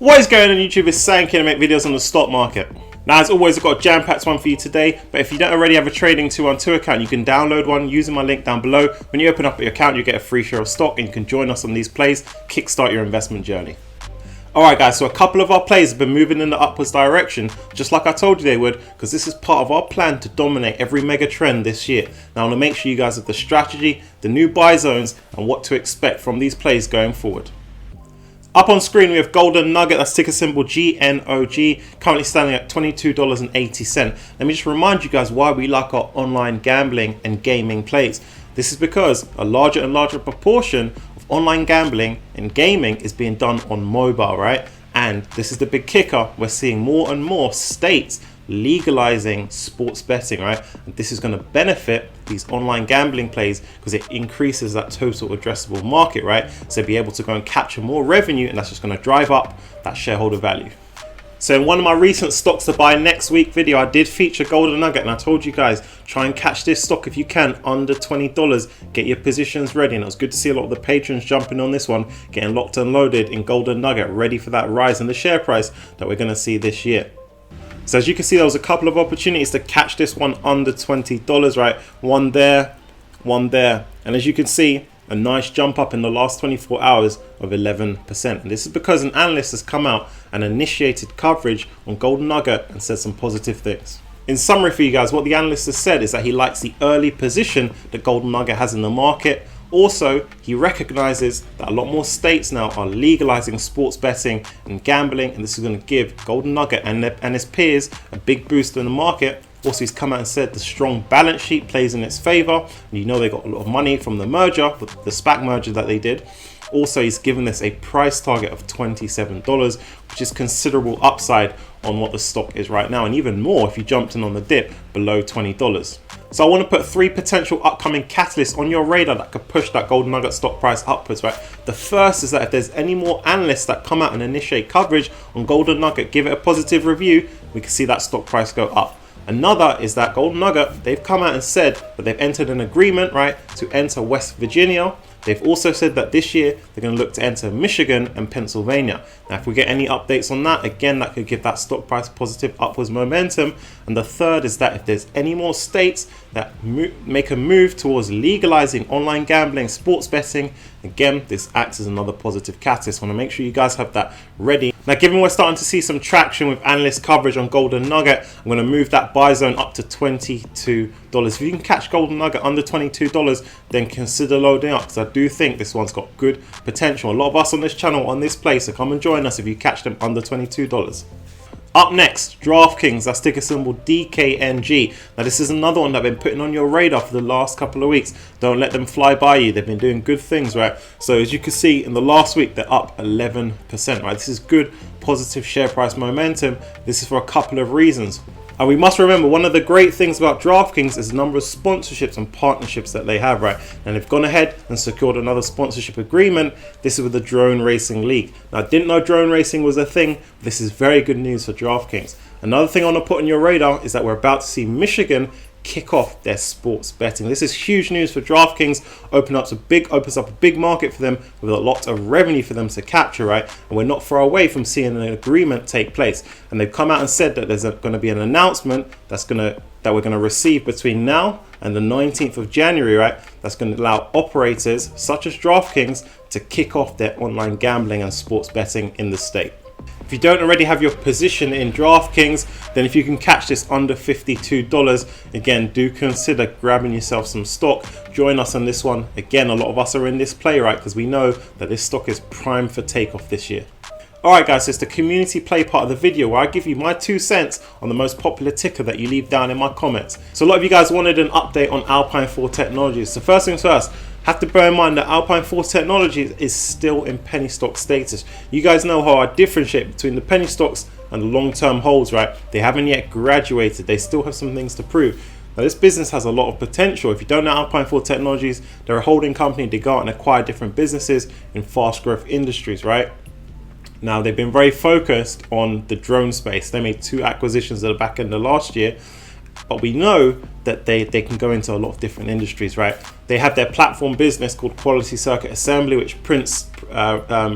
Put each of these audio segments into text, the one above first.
What is going on YouTube? It's Sankey and I make videos on the stock market. Now as always, I've got a jam-packed one for you today, but if you don't already have a Trading 212 account, you can download one using my link down below. When you open up your account, you get a free share of stock and you can join us on these plays, kickstart your investment journey. Alright guys, so a couple of our plays have been moving in the upwards direction, just like I told you they would, because this is part of our plan to dominate every mega trend this year. Now I want to make sure you guys have the strategy, the new buy zones, and what to expect from these plays going forward. Up on screen we have Golden Nugget, that's ticker symbol GNOG, currently standing at $22.80. Let me just remind you guys why we like our online gambling and gaming plays. This is because a larger and larger proportion of online gambling and gaming is being done on mobile, right? And this is the big kicker, we're seeing more and more states legalizing sports betting, right? And this is going to benefit these online gambling plays because it increases that total addressable market, right? So be able to go and capture more revenue, and that's just going to drive up that shareholder value. So in one of my recent stocks to buy next week video, I did feature Golden Nugget, and I told you guys, try and catch this stock if you can under $20. Get your positions ready, and it was good to see a lot of the patrons jumping on this one, getting locked and loaded in Golden Nugget, ready for that rise in the share price that we're going to see this year. So as you can see, there was a couple of opportunities to catch this one under $20, right? One there, and as you can see, a nice jump up in the last 24 hours of 11%. And this is because an analyst has come out and initiated coverage on Golden Nugget and said some positive things. In summary for you guys, what the analyst has said is that he likes the early position that Golden Nugget has in the market. Also, he recognizes that a lot more states now are legalizing sports betting and gambling, and this is going to give Golden Nugget and his peers a big boost in the market. Also, he's come out and said the strong balance sheet plays in its favor. And you know they got a lot of money from the merger, the SPAC merger that they did. Also, he's given this a price target of $27, which is considerable upside on what the stock is right now, and even more if you jumped in on the dip below $20. So I want to put three potential upcoming catalysts on your radar that could push that Golden Nugget stock price upwards, right? The first is that if there's any more analysts that come out and initiate coverage on Golden Nugget, give it a positive review, we can see that stock price go up. Another is that Golden Nugget, they've come out and said that they've entered an agreement, right, to enter West Virginia. They've also said that this year they're going to look to enter Michigan and Pennsylvania. Now, if we get any updates on that, again, that could give that stock price positive upwards momentum. And the third is that if there's any more states that make a move towards legalizing online gambling, sports betting, again, this acts as another positive catalyst. I want to make sure you guys have that ready. Now, given we're starting to see some traction with analyst coverage on Golden Nugget, I'm going to move that buy zone up to $22. If you can catch Golden Nugget under $22, then consider loading up, because I do think this one's got good potential. A lot of us on this channel on this play, so come and join us if you catch them under $22. Up next, DraftKings, that's ticker symbol DKNG. Now this is another one that I've been putting on your radar for the last couple of weeks. Don't let them fly by you. They've been doing good things, right? So as you can see, in the last week, they're up 11%, right? This is good, positive share price momentum. This is for a couple of reasons. And we must remember, one of the great things about DraftKings is the number of sponsorships and partnerships that they have, right? And they've gone ahead and secured another sponsorship agreement. This is with the Drone Racing League. Now, I didn't know drone racing was a thing. This is very good news for DraftKings. Another thing I want to put on your radar is that we're about to see Michigan kick off their sports betting. This is huge news for DraftKings. Opens up a big market for them with a lot of revenue for them to capture, right? And we're not far away from seeing an agreement take place. And they've come out and said that there's going to be an announcement that we're going to receive between now and the 19th of January, right? That's going to allow operators such as DraftKings to kick off their online gambling and sports betting in the state. If you don't already have your position in DraftKings, then if you can catch this under $52, again, do consider grabbing yourself some stock. Join us on this one. Again, a lot of us are in this play, right? Because we know that this stock is primed for takeoff this year. Alright guys, so it's the community play part of the video where I give you my 2 cents on the most popular ticker that you leave down in my comments. So a lot of you guys wanted an update on ALPINE 4 Technologies. So first things first, have to bear in mind that ALPINE 4 Technologies is still in penny stock status. You guys know how I differentiate between the penny stocks and the long-term holds, right? They haven't yet graduated. They still have some things to prove. Now this business has a lot of potential. If you don't know ALPINE 4 Technologies, they're a holding company. They go out and acquire different businesses in fast growth industries, right? Now, they've been very focused on the drone space. They made 2 acquisitions at the back end of last year, but we know that they can go into a lot of different industries, right? They have their platform business called Quality Circuit Assembly, which prints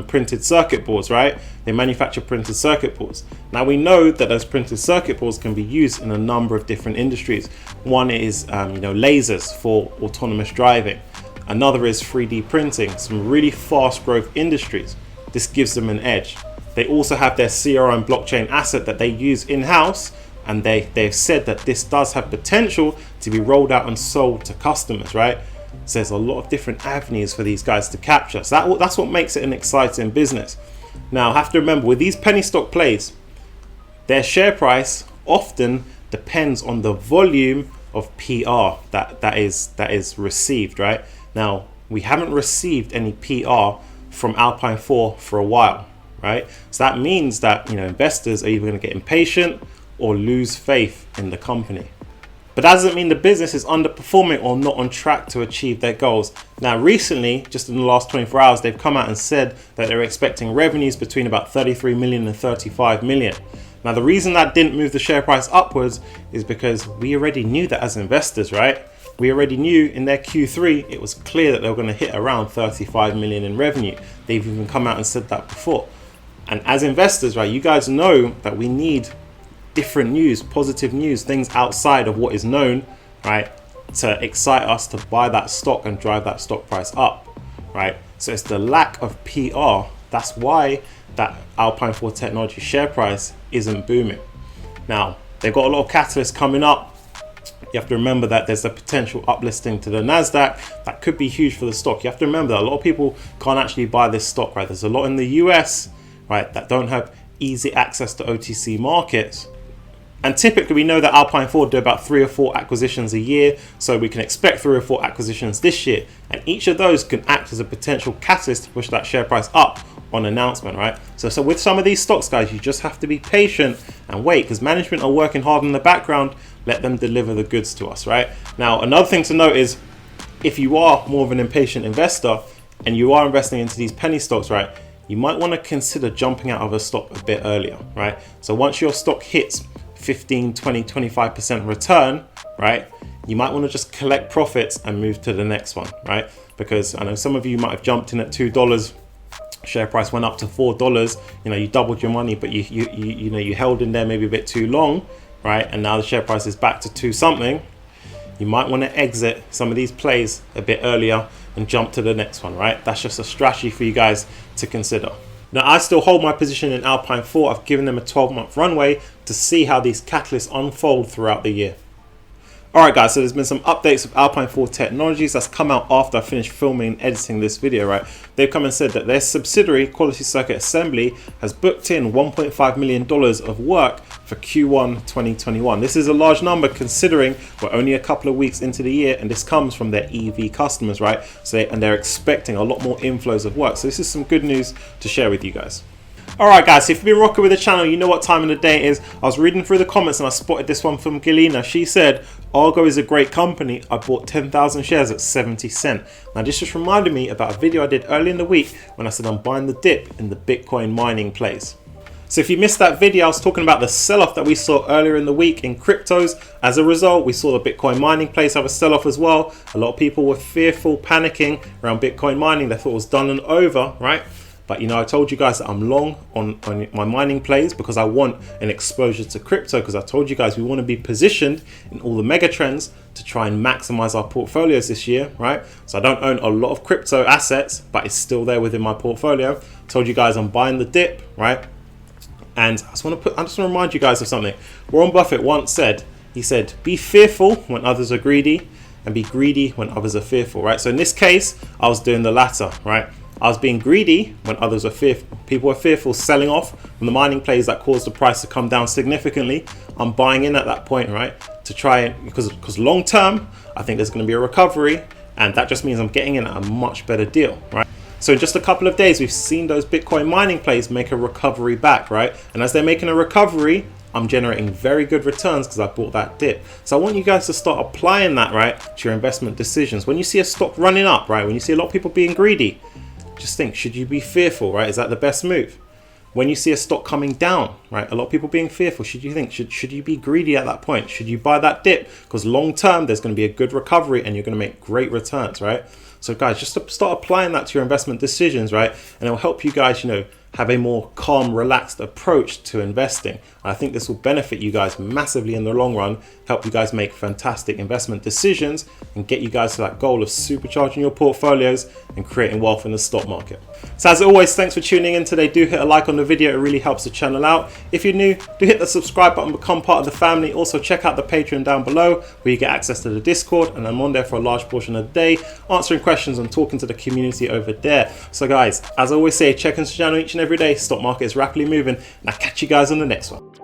printed circuit boards, right? they manufacture printed circuit boards. Now we know that those printed circuit boards can be used in a number of different industries. One is lasers for autonomous driving. Another is 3D printing, some really fast growth industries. This gives them an edge. They also have their CRM blockchain asset that they use in-house, and they've said that this does have potential to be rolled out and sold to customers, right? So there's a lot of different avenues for these guys to capture. So that's what makes it an exciting business. Now, have to remember, with these penny stock plays, their share price often depends on the volume of PR that is received, right? Now, we haven't received any PR from ALPINE 4 for a while, right? So that means that investors are either going to get impatient or lose faith in the company. But that doesn't mean the business is underperforming or not on track to achieve their goals. Now, recently, just in the last 24 hours, they've come out and said that they're expecting revenues between about 33 million and 35 million. Now, the reason that didn't move the share price upwards is because we already knew that as investors, right? We already knew in their Q3, it was clear that they were going to hit around 35 million in revenue. They've even come out and said that before. And as investors, right, you guys know that we need different news, positive news, things outside of what is known, right, to excite us to buy that stock and drive that stock price up, right? So it's the lack of PR. That's why that ALPINE 4 Technology share price isn't booming. Now, they've got a lot of catalysts coming up. You have to remember that there's a potential uplisting to the NASDAQ that could be huge for the stock. You have to remember that a lot of people can't actually buy this stock, right? There's a lot in the US, right, that don't have easy access to OTC markets. And typically we know that ALPINE 4 do about 3 or 4 acquisitions a year, so we can expect 3 or 4 acquisitions this year, and each of those can act as a potential catalyst to push that share price up on announcement, right? So with some of these stocks, guys, you just have to be patient and wait, because management are working hard in the background. Let them deliver the goods to us, right? Now, another thing to note is if you are more of an impatient investor and you are investing into these penny stocks, right, you might want to consider jumping out of a stock a bit earlier, right? So once your stock hits 15, 20, 25% return, right, you might want to just collect profits and move to the next one, right? Because I know some of you might have jumped in at $2, share price went up to $4, you doubled your money, but you held in there maybe a bit too long, right? And now the share price is back to 2 something. You might want to exit some of these plays a bit earlier and jump to the next one, right? That's just a strategy for you guys to consider. Now, I still hold my position in ALPINE 4. I've given them a 12-month runway to see how these catalysts unfold throughout the year. Alright guys, so there's been some updates of ALPINE 4 Technologies that's come out after I finished filming and editing this video, right? They've come and said that their subsidiary, Quality Circuit Assembly, has booked in $1.5 million of work for Q1 2021. This is a large number considering we're only a couple of weeks into the year, and this comes from their EV customers, right? So they're expecting a lot more inflows of work. So this is some good news to share with you guys. Alright guys, so if you've been rocking with the channel, you know what time of the day it is. I was reading through the comments and I spotted this one from Galina. She said, Argo is a great company. I bought 10,000 shares at 70 cents. Now this just reminded me about a video I did early in the week when I said I'm buying the dip in the Bitcoin mining plays. So if you missed that video, I was talking about the sell-off that we saw earlier in the week in cryptos. As a result, we saw the Bitcoin mining plays have a sell-off as well. A lot of people were fearful, panicking around Bitcoin mining. They thought it was done and over, right? But I told you guys that I'm long on my mining plays because I want an exposure to crypto, because I told you guys we want to be positioned in all the mega trends to try and maximize our portfolios this year, right? So I don't own a lot of crypto assets, but it's still there within my portfolio. Told you guys I'm buying the dip, right? And I just want to remind you guys of something. Warren Buffett once said, he said, be fearful when others are greedy and be greedy when others are fearful, right? So in this case, I was doing the latter, right? I was being greedy when others were fearful. People were fearful, selling off from the mining plays that caused the price to come down significantly. I'm buying in at that point, right? To try it, because long term, I think there's going to be a recovery, and that just means I'm getting in at a much better deal, right? So in just a couple of days, we've seen those Bitcoin mining plays make a recovery back, right? And as they're making a recovery, I'm generating very good returns because I bought that dip. So I want you guys to start applying that, right, to your investment decisions. When you see a stock running up, right, when you see a lot of people being greedy, just think, should you be fearful, right? Is that the best move? When you see a stock coming down, right, a lot of people being fearful, should you think, should you be greedy at that point? Should you buy that dip? Because long term, there's going to be a good recovery and you're going to make great returns, right? So guys, just to start applying that to your investment decisions, right? And it'll help you guys, have a more calm, relaxed approach to investing. I think this will benefit you guys massively in the long run, help you guys make fantastic investment decisions and get you guys to that goal of supercharging your portfolios and creating wealth in the stock market. So as always, thanks for tuning in today. Do hit a like on the video, it really helps the channel out. If you're new, do hit the subscribe button, become part of the family. Also check out the Patreon down below where you get access to the Discord, and I'm on there for a large portion of the day answering questions and talking to the community over there. So guys, as I always say, check into the channel each and every day. Stock market is rapidly moving, and I'll catch you guys on the next one.